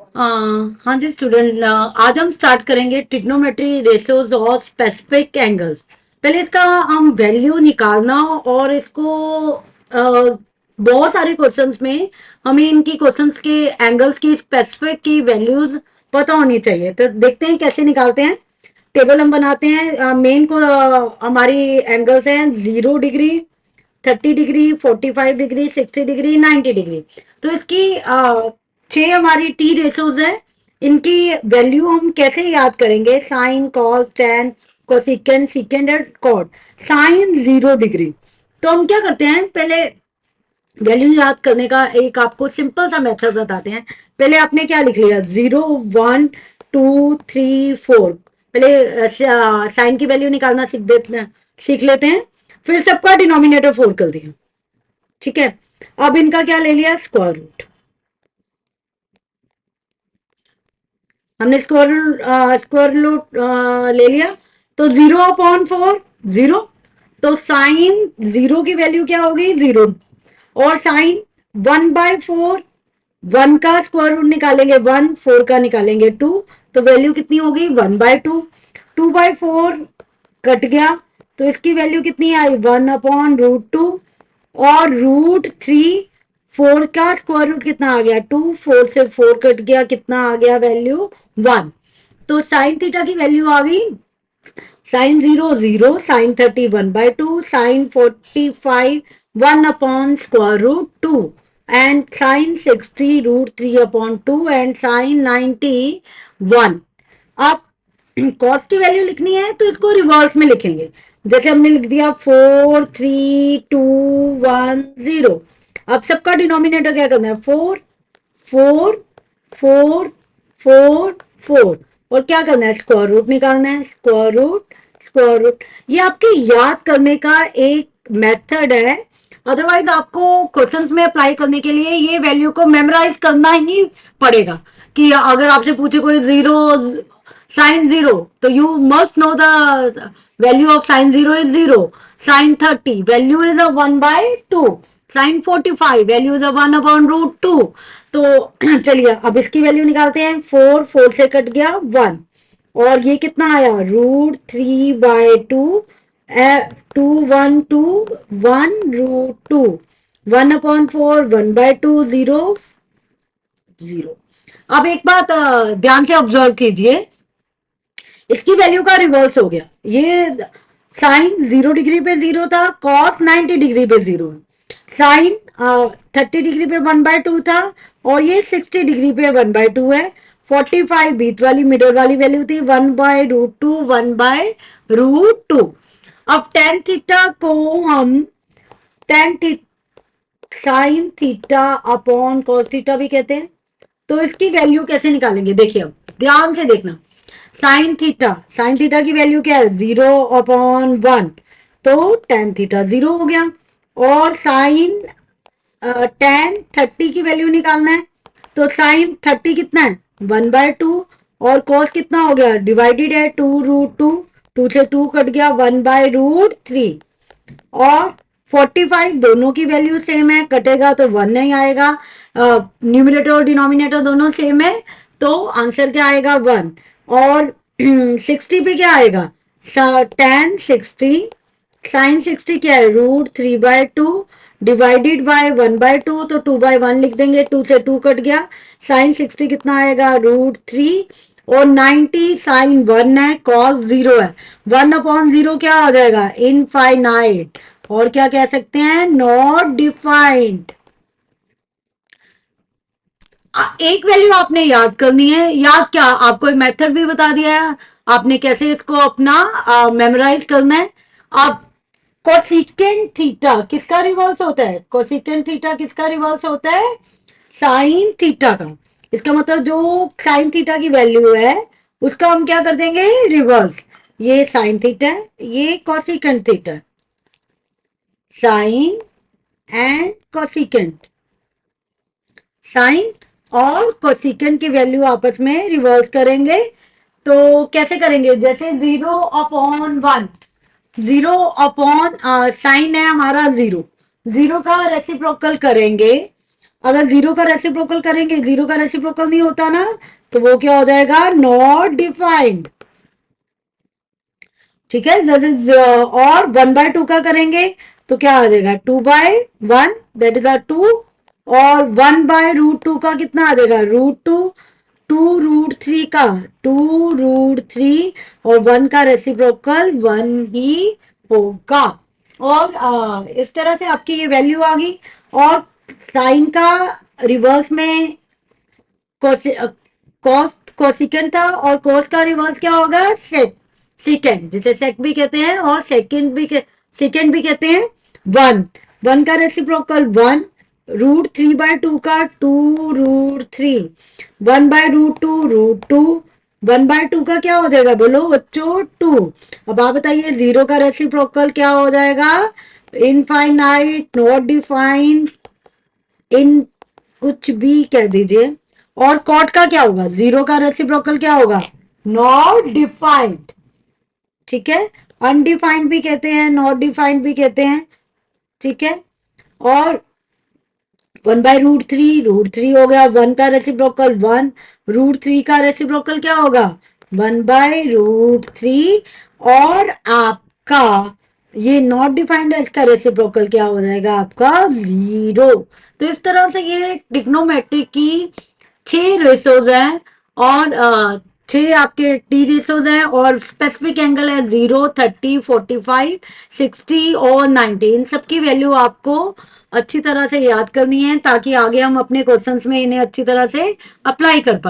हाँ जी स्टूडेंट, आज हम स्टार्ट करेंगे ट्रिग्नोमेट्री रेशियोज और स्पेसिफिक एंगल्स। पहले इसका हम वैल्यू निकालना और इसको बहुत सारे क्वेश्चंस में हमें इनकी क्वेश्चंस के एंगल्स की स्पेसिफिक की वैल्यूज पता होनी चाहिए। तो देखते हैं कैसे निकालते हैं। टेबल हम बनाते हैं। मेन को हमारी एंगल्स हैं 0 degree, 30 degree, 45 degree, 60 degree, 90 degree. तो इसकी 6 हमारी टी रेशोज है। इनकी वैल्यू हम कैसे याद करेंगे? Sine, cos, tan, cosecant, secant and cot. Sine 0 degree. तो हम क्या करते हैं, पहले वैल्यू याद करने का एक आपको सिंपल सा मेथड बताते हैं। पहले आपने क्या लिख लिया? 0, 1, 2, 3, 4। पहले साइन की वैल्यू निकालना सीख लेते हैं। फिर सबका डिनोमिनेटर 4 कर दिया। ठीक है, अब इनका क्या ले लिया? Square root. हमने स्क्वायर रूट ले लिया। तो 0/4 0। तो साइन 0 की वैल्यू क्या होगी? 0। और साइन 1/4, 1 का स्क्वायर रूट निकालेंगे 1, 4 का निकालेंगे 2। तो वैल्यू कितनी होगी? 1/2। 2/4 कट गया, तो इसकी वैल्यू कितनी आई? 1/√2। और √3, 4 का स्क्वायर रूट कितना आ गया? 2। 4 से 4 कट गया, कितना आ गया वैल्यू? 1। तो साइन थीटा की वैल्यू आ गई sine 0 0, sine 30 1/2, sine 45 1/√2, and sine 60 √3/2, and sine 90 1। आप कॉस की वैल्यू लिखनी है तो इसको रिवर्स में लिखेंगे। जैसे हमने लिख दिया 4 3 2 1 0। अब सबका डिनोमिनेटर क्या करना है? 4 4 4 4 4। और क्या करना है? स्क्वायर रूट निकालना है। Square root, square root. ये आपके याद करने का एक मेथड है। अदरवाइज आपको क्वेश्चंस में अप्लाई करने के लिए ये वैल्यू को मेमोराइज करना ही पड़ेगा। कि अगर आपसे पूछे कोई 0 साइन 0, तो you must know the value of sine 0 is 0। Sine 30 value is 1/2। Sine 45 value is 1/√2। तो चलिए अब इसकी वैल्यू निकालते हैं। 4 4 से कट गया 1। और ये कितना आया? √3/2। 2 1 2 1√2। 1/4 1/2 0 0। अब एक बात ध्यान से ऑब्जर्व कीजिए, इसकी वैल्यू का रिवर्स हो गया। ये साइन 0 डिग्री पे 0 था, कॉस 90 डिग्री पे 0 है। साइन 30 डिग्री पे 1/2 था, और ये 60 डिग्री पे 1/2 है। 45 बीच वाली मिडल वाली वैल्यू थी 1/√2 1/√2। अब टेन थीटा को हम ten sine theta upon cos theta भी कहते हैं। तो इसकी वैल्यू कैसे निकालेंगे? देखिए, अब ध्यान से देखना। साइन थीटा की वैल्यू क्या है? 0/1। तो टेन थीटा 0 हो गया। और साइन टेन 30 की वैल्यू निकालना है। तो साइन 30 कितना है? 1/2। और कॉस कितना हो गया? डिवाइडेड है 2√2। 2 से 2 कट गया 1/√3। और 45 दोनों की वैल्यू सेम है, कटेगा तो 1 नहीं आएगा। न्यूमिनेटर और डिनोमिनेटर दोनों सेम है, तो आंसर क्या आएगा? 1। और 60 पे क्या आएगा? टेन 60 साइन 60 क्या है? √3/2 डिवाइडेड बाय 1/2। तो 2/1 लिख देंगे, 2 से 2 कट गया। साइन 60 कितना आएगा? √3। और 90 साइन 1 है, कॉस 0 है। 1/0 क्या हो जाएगा? इनफाइनाइट। और क्या कह सकते हैं? Not defined. एक वैल्यू आपने याद करनी है। याद क्या? आपको एक मेथड भी बता दिया है, आपने कैसे इसको अपना मेमोराइज करना है। अब कोसिकेंड थीटा किसका रिवर्स होता है? कोसिकेंड थीटा किसका रिवर्स होता है? साइन थीटा का। इसका मतलब जो साइन थीटा की वैल्यू है उसका हम क्या कर देंगे? रिवर्स। ये साइन थीटा है, ये cosecant theta. Sine and cosecant. Sine और कोसिकेंड की वैल्यू आपस में रिवर्स करेंगे। तो कैसे करेंगे? जैसे 0/1, 0/साइन है हमारा 0, 0 का रेसिप्रोकल करेंगे अगर जीरो का रेसिप्रोकल करेंगे, जीरो का रेसिप्रोकल नहीं होता ना, तो वो क्या हो जाएगा, नॉट डिफाइंड। ठीक है, जैसे और 1/2 का करेंगे तो क्या आ जाएगा, 2/1, दैट इज 2। और 1/√2 का कितना आ जाएगा, √2। 2√3 का 2√3, और 1 का रेसिप्रोकल 1 ही होगा। और इस तरह से आपकी ये वैल्यू आ गई। और साइन का रिवर्स में कॉस कोसिकेंट था, और कॉस का रिवर्स क्या होगा, सेक। सेकेंड, जिसे सेक भी कहते हैं और सेकेंड भी कहते हैं। 1, 1 का रेसिप्रोकल 1, √3/2 का 2√3, 1/√2 √2, 1/2 का क्या हो जाएगा, बोलो बच्चों, 2। अब आप बताइए जीरो का रेसिप्रोकल क्या हो जाएगा, इनफाइनाइट, नॉट डिफाइंड, इन, कुछ भी कह दीजिए। और कॉट का क्या होगा, जीरो का रेसिप्रोकल क्या होगा, नॉट डिफाइंड। ठीक है, अनडिफाइंड भी कहते हैं, नॉट डिफाइंड भी कहते हैं। ठीक है, और 1/√3, √3 हो गया, 1 का रेसिप्रोकल 1, √3 का रेसिप्रोकल क्या होगा, 1/√3। और आपका ये नॉट डिफाइंड है, इसका रेसिप्रोकल क्या हो जाएगा आपका, 0। तो इस तरह से ये ट्रिग्नोमेट्री की 6 रेशोज हैं, और 6 आपके टी रेशोज हैं, और स्पेसिफिक एंगल है 0, 30, 45, 60 और 90। इन सबकी वैल्यू आपको अच्छी तरह से याद करनी है, ताकि आगे हम अपने क्वेश्चंस में इन्हें अच्छी तरह से अप्लाई कर पाए।